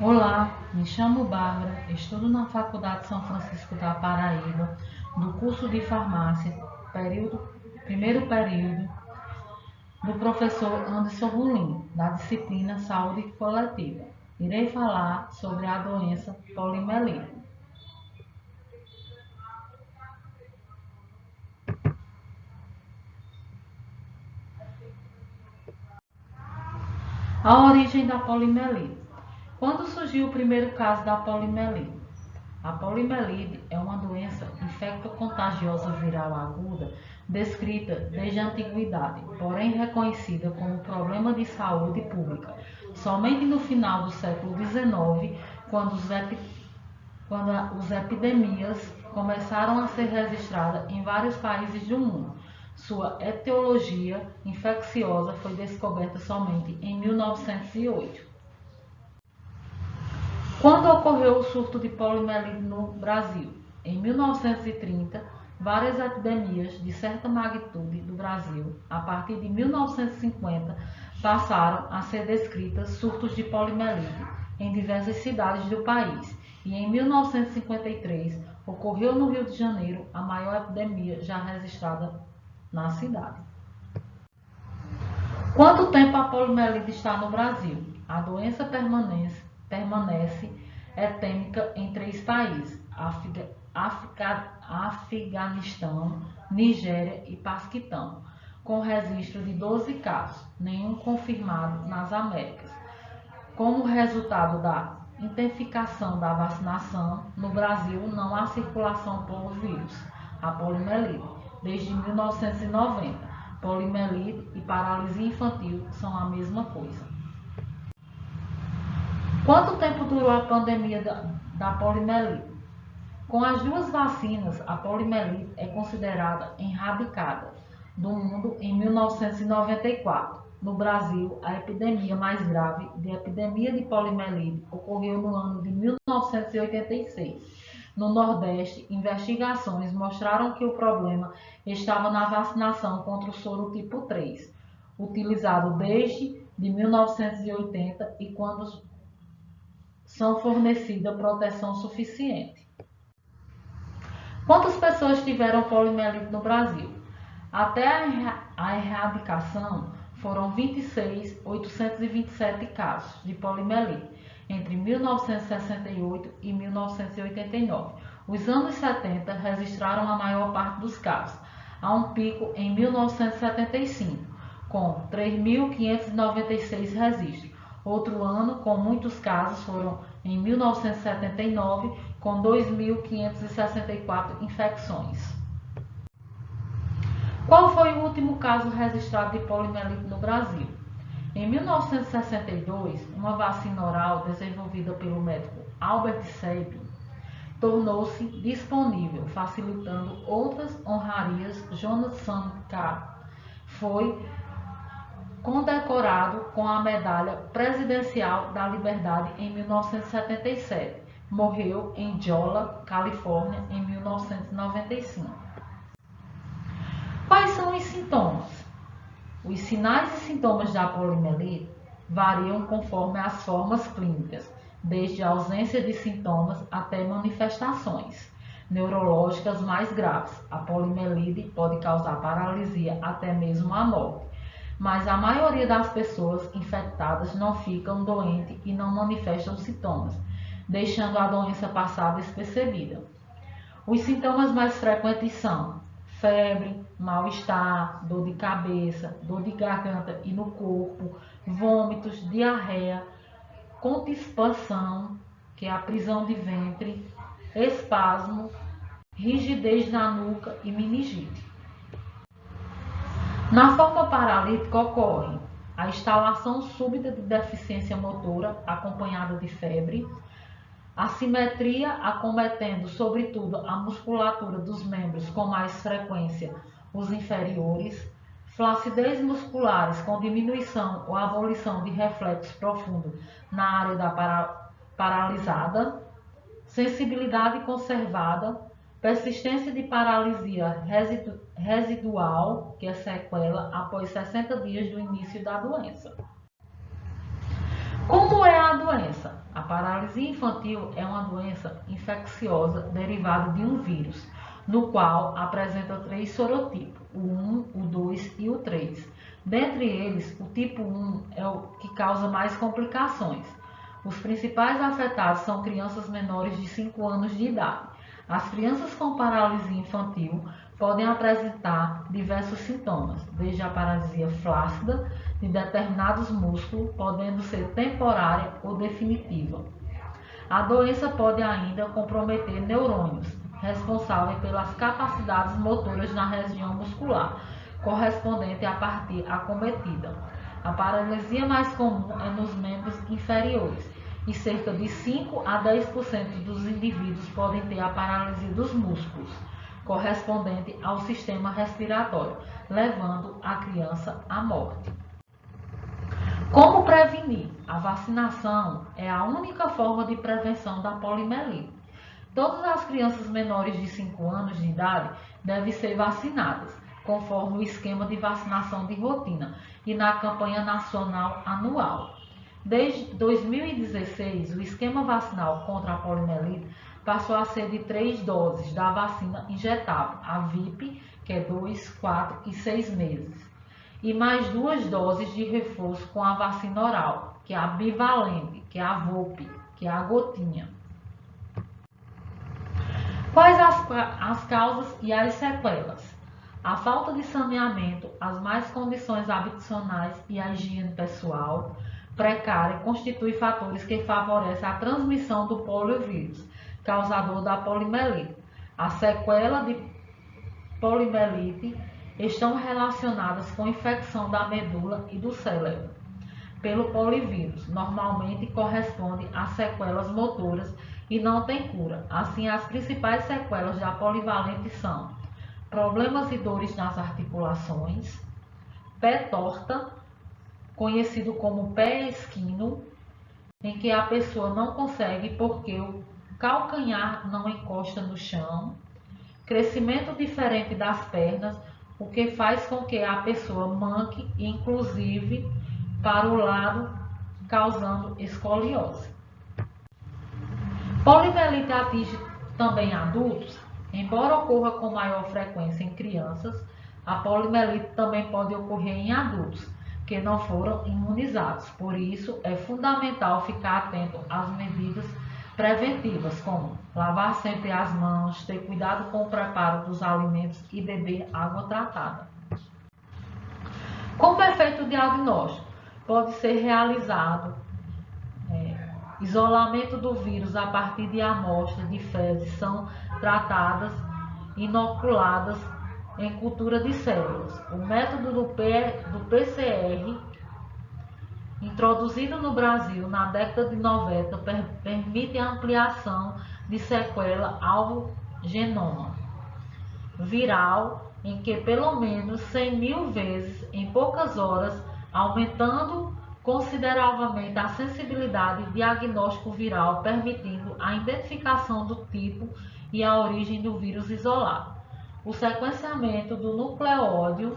Olá, me chamo Bárbara, estudo na Faculdade São Francisco da Paraíba, do curso de farmácia, primeiro período, do professor Anderson Rolim, da disciplina Saúde Coletiva. Irei falar sobre a doença polimelite. A origem da polimelite. Quando surgiu o primeiro caso da polimelite? A polimelite é uma doença infecto-contagiosa viral aguda descrita desde a antiguidade, porém reconhecida como problema de saúde pública somente no final do século XIX, quando as epidemias começaram a ser registradas em vários países do mundo. Sua etiologia infecciosa foi descoberta somente em 1908. Quando ocorreu o surto de poliomielite no Brasil? Em 1930, várias epidemias de certa magnitude do Brasil, a partir de 1950, passaram a ser descritas surtos de poliomielite em diversas cidades do país. E em 1953, ocorreu no Rio de Janeiro a maior epidemia já registrada na cidade. Quanto tempo a poliomielite está no Brasil? A doença permanece endêmica em 3 países: Afeganistão, Nigéria e Paquistão, com registro de 12 casos, nenhum confirmado nas Américas. Como resultado da intensificação da vacinação, no Brasil não há circulação por vírus, a poliomielite, desde 1990. Poliomielite e paralisia infantil são a mesma coisa. Quanto tempo durou a pandemia da poliomielite? Com as 2 vacinas, a poliomielite é considerada erradicada do mundo em 1994. No Brasil, a epidemia mais grave de epidemia de poliomielite ocorreu no ano de 1986. No Nordeste, investigações mostraram que o problema estava na vacinação contra o soro tipo 3, utilizado desde 1980 e quando são fornecida proteção suficiente. Quantas pessoas tiveram poliomielite no Brasil? Até a erradicação, foram 26.827 casos de poliomielite entre 1968 e 1989. Os anos 70 registraram a maior parte dos casos. Há um pico em 1975, com 3.596 registros. Outro ano com muitos casos foram em 1979, com 2.564 infecções. Qual foi o último caso registrado de poliomielite no Brasil? Em 1962, uma vacina oral desenvolvida pelo médico Albert Sabin tornou-se disponível, facilitando outras honrarias. Jonathan K. foi condecorado com a Medalha Presidencial da Liberdade em 1977. Morreu em Jolla, Califórnia, em 1995. Quais são os sintomas? Os sinais e sintomas da poliomielite variam conforme as formas clínicas, desde a ausência de sintomas até manifestações neurológicas mais graves. A poliomielite pode causar paralisia, até mesmo a morte, mas a maioria das pessoas infectadas não ficam doentes e não manifestam sintomas, deixando a doença passar despercebida. Os sintomas mais frequentes são febre, mal-estar, dor de cabeça, dor de garganta e no corpo, vômitos, diarreia, constipação, que é a prisão de ventre, espasmo, rigidez na nuca e meningite. Na forma paralítica ocorre a instalação súbita de deficiência motora acompanhada de febre, assimetria acometendo sobretudo a musculatura dos membros, com mais frequência os inferiores, flacidez musculares com diminuição ou abolição de reflexo profundo na área da paralisada, sensibilidade conservada, persistência de paralisia residual, que é sequela, após 60 dias do início da doença. Como é a doença? A paralisia infantil é uma doença infecciosa derivada de um vírus, no qual apresenta 3 sorotipos, o 1, o 2 e o 3. Dentre eles, o tipo 1 é o que causa mais complicações. Os principais afetados são crianças menores de 5 anos de idade. As crianças com paralisia infantil podem apresentar diversos sintomas, desde a paralisia flácida de determinados músculos, podendo ser temporária ou definitiva. A doença pode ainda comprometer neurônios, responsáveis pelas capacidades motoras na região muscular, correspondente à parte acometida. A paralisia mais comum é nos membros inferiores, e cerca de 5 a 10% dos indivíduos podem ter a paralisia dos músculos, correspondente ao sistema respiratório, levando a criança à morte. Como prevenir? A vacinação é a única forma de prevenção da poliomielite. Todas as crianças menores de 5 anos de idade devem ser vacinadas, conforme o esquema de vacinação de rotina e na campanha nacional anual. Desde 2016, o esquema vacinal contra a poliomielite passou a ser de 3 doses da vacina injetável, a VIP, que é 2, 4 e 6 meses, e mais 2 doses de reforço com a vacina oral, que é a bivalente, que é a VOP, que é a gotinha. Quais as causas e as sequelas? A falta de saneamento, as más condições habitacionais e a higiene pessoal precária constituem fatores que favorecem a transmissão do poliovírus, causador da poliomielite. A sequela de poliomielite estão relacionadas com infecção da medula e do cérebro pelo polivírus. Normalmente corresponde a sequelas motoras e não tem cura. Assim, as principais sequelas da polivalente são problemas e dores nas articulações, pé torta, conhecido como pé esquino, em que a pessoa não consegue porque o calcanhar não encosta no chão, crescimento diferente das pernas, o que faz com que a pessoa manque, inclusive para o lado, causando escoliose. Poliomielite atinge também adultos. Embora ocorra com maior frequência em crianças, a poliomielite também pode ocorrer em adultos que não foram imunizados. Por isso, é fundamental ficar atento às medidas preventivas, como lavar sempre as mãos, ter cuidado com o preparo dos alimentos e beber água tratada. Como é feito o diagnóstico? Pode ser realizado isolamento do vírus a partir de amostras de fezes são tratadas, inoculadas em cultura de células. O método do PCR, introduzido no Brasil na década de 90, permite a ampliação de sequela ao genoma viral, em que pelo menos 100.000 vezes em poucas horas, aumentando consideravelmente a sensibilidade diagnóstico viral, permitindo a identificação do tipo e a origem do vírus isolado. O sequenciamento do nucleóide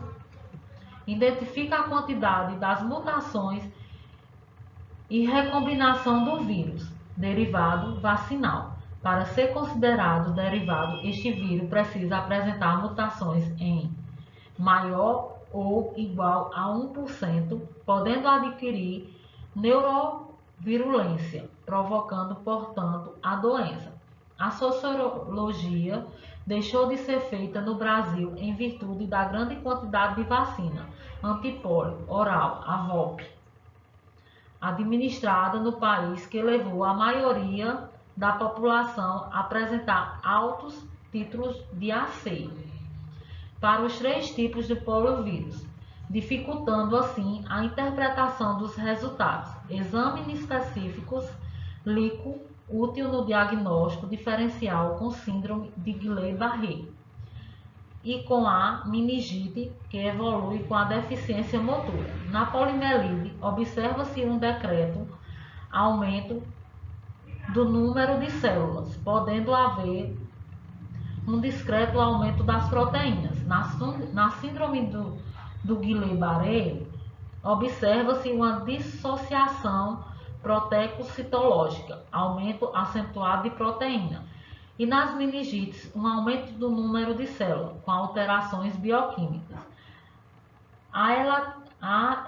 identifica a quantidade das mutações e recombinação do vírus, derivado vacinal. Para ser considerado derivado, este vírus precisa apresentar mutações em maior ou igual a 1%, podendo adquirir neurovirulência, provocando, portanto, a doença. A sociologia deixou de ser feita no Brasil em virtude da grande quantidade de vacina antipólio oral, a VOP, administrada no país, que levou a maioria da população a apresentar altos títulos de AC para os 3 tipos de poliovírus, dificultando assim a interpretação dos resultados. Exames específicos, LICO, útil no diagnóstico diferencial com síndrome de Guillain-Barré e com a meningite, que evolui com a deficiência motora. Na poliomielite, observa-se um decreto aumento do número de células, podendo haver um discreto aumento das proteínas. Na síndrome do Guillain-Barré, observa-se uma dissociação proteico-citológica, aumento acentuado de proteína. E nas meningites, um aumento do número de células, com alterações bioquímicas. A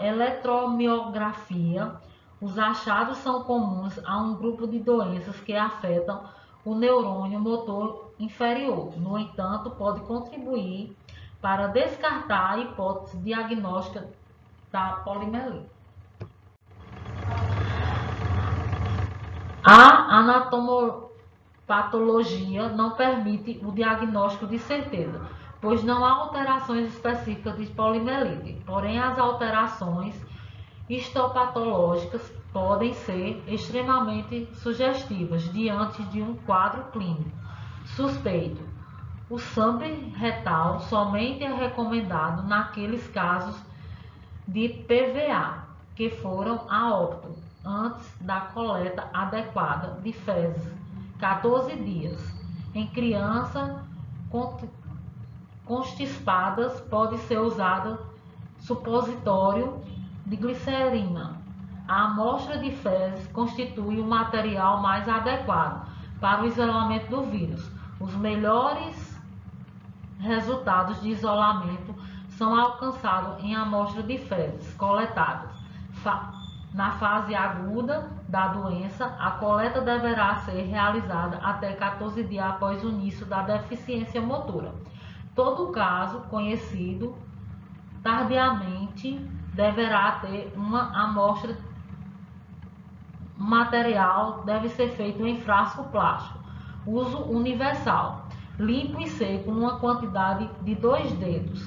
eletromiografia, os achados são comuns a um grupo de doenças que afetam o neurônio motor inferior. No entanto, pode contribuir para descartar a hipótese diagnóstica da poliomielite. A anatomopatologia não permite o diagnóstico de certeza, pois não há alterações específicas de poliomielite. Porém, as alterações histopatológicas podem ser extremamente sugestivas diante de um quadro clínico suspeito. O sangue retal somente é recomendado naqueles casos de PVA que foram a óbito antes da coleta adequada de fezes, 14 dias. Em crianças constipadas pode ser usado supositório de glicerina. A amostra de fezes constitui o material mais adequado para o isolamento do vírus. Os melhores resultados de isolamento são alcançados em amostra de fezes coletadas na fase aguda da doença. A coleta deverá ser realizada até 14 dias após o início da deficiência motora. Todo caso conhecido tardiamente deverá ter uma amostra. O material deve ser feito em frasco plástico. Uso universal. Limpo e seco numa quantidade de 2 dedos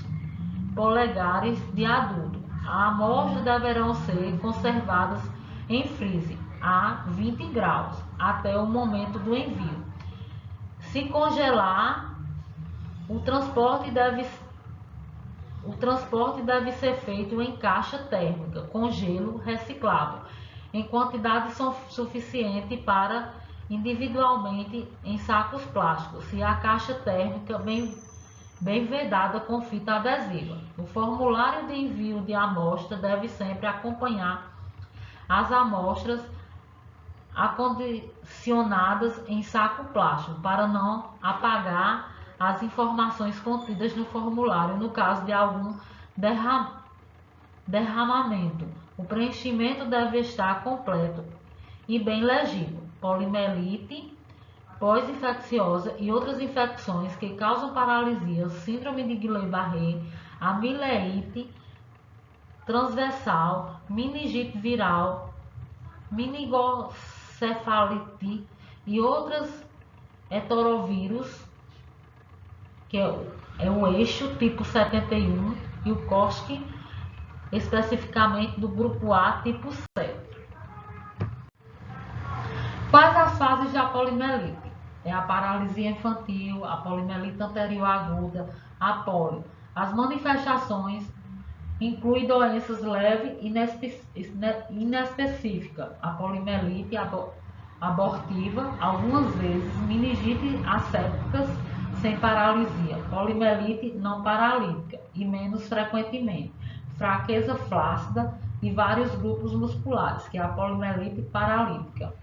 polegares de adulto. A amostra deverão ser conservadas em freezer a 20 graus até o momento do envio. Se congelar, o transporte deve ser feito em caixa térmica com gelo reciclável, em quantidade suficiente para individualmente em sacos plásticos, se a caixa térmica bem vedada com fita adesiva. O formulário de envio de amostra deve sempre acompanhar as amostras acondicionadas em saco plástico para não apagar as informações contidas no formulário no caso de algum derramamento. O preenchimento deve estar completo e bem legível. Poliomielite pós-infecciosa e outras infecções que causam paralisia, síndrome de Guillain-Barré, amileite transversal, meningite viral, meningocefalite e outras heterovírus, que é o eixo tipo 71 e o COSC, especificamente do grupo A tipo 7. Quais as fases da poliomielite? É a paralisia infantil, a poliomielite anterior aguda, a polio. As manifestações incluem doenças leves e inespecíficas, a poliomielite abortiva, algumas vezes meningite assépticas sem paralisia, poliomielite não paralítica e menos frequentemente, fraqueza flácida e vários grupos musculares, que é a poliomielite paralítica.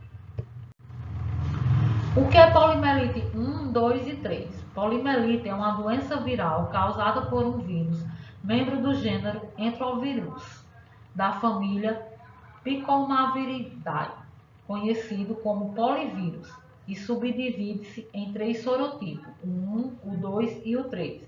O que é poliomielite 1, 2 e 3? Poliomielite é uma doença viral causada por um vírus, membro do gênero Enterovirus, da família Picornaviridae, conhecido como polivírus, e subdivide-se em 3 sorotipos, o 1, o 2 e o 3.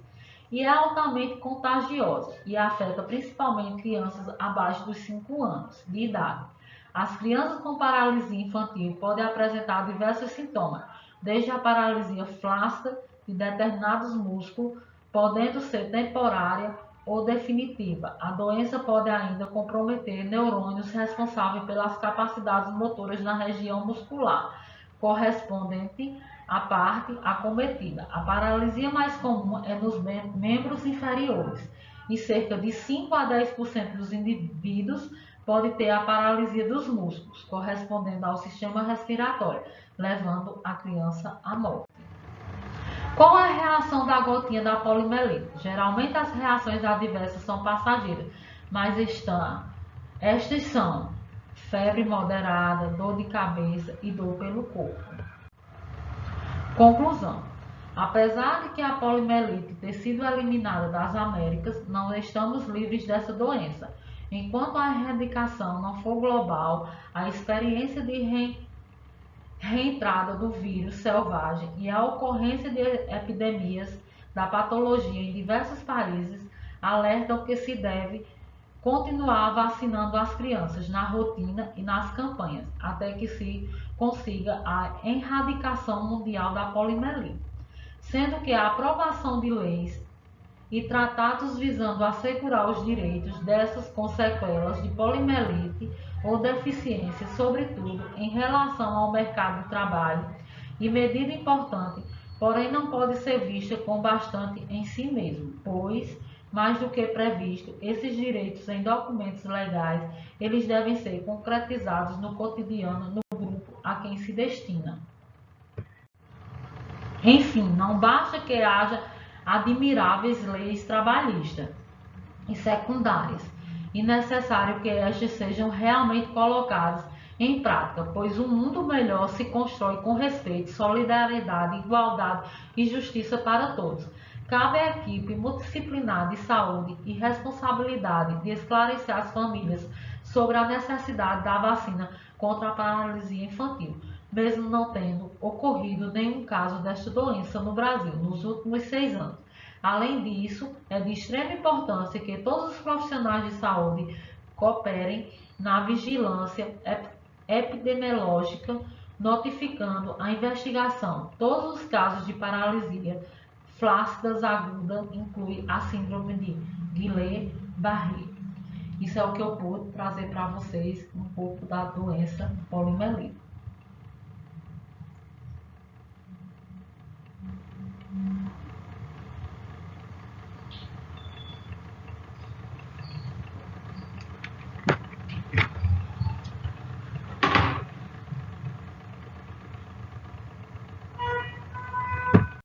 E é altamente contagiosa e afeta principalmente crianças abaixo dos 5 anos de idade. As crianças com paralisia infantil podem apresentar diversos sintomas, desde a paralisia flácida de determinados músculos, podendo ser temporária ou definitiva. A doença pode ainda comprometer neurônios responsáveis pelas capacidades motoras na região muscular correspondente à parte acometida. A paralisia mais comum é nos membros inferiores e cerca de 5 a 10% dos indivíduos pode ter a paralisia dos músculos, correspondendo ao sistema respiratório, levando a criança à morte. Qual é a reação da gotinha da poliomielite? Geralmente as reações adversas são passageiras, mas estas são febre moderada, dor de cabeça e dor pelo corpo. Conclusão. Apesar de que a poliomielite ter sido eliminada das Américas, não estamos livres dessa doença. Enquanto a erradicação não for global, a experiência de reentrada do vírus selvagem e a ocorrência de epidemias da patologia em diversos países alertam que se deve continuar vacinando as crianças na rotina e nas campanhas, até que se consiga a erradicação mundial da poliomielite, sendo que a aprovação de leis e tratados visando assegurar os direitos dessas com sequelas de poliomielite ou deficiência, sobretudo em relação ao mercado de trabalho, e medida importante, porém não pode ser vista como bastante em si mesmo, pois, mais do que previsto, esses direitos em documentos legais, eles devem ser concretizados no cotidiano no grupo a quem se destina. Enfim, não basta que haja admiráveis leis trabalhistas e secundárias, e necessário que estas sejam realmente colocadas em prática, pois um mundo melhor se constrói com respeito, solidariedade, igualdade e justiça para todos. Cabe à equipe multidisciplinar de saúde e responsabilidade de esclarecer as famílias sobre a necessidade da vacina contra a paralisia infantil, mesmo não tendo ocorrido nenhum caso desta doença no Brasil nos últimos 6 anos. Além disso, é de extrema importância que todos os profissionais de saúde cooperem na vigilância epidemiológica, notificando a investigação. Todos os casos de paralisia flácidas aguda inclui a síndrome de Guillain-Barré. Isso é o que eu pude trazer para vocês um pouco da doença poliomielite.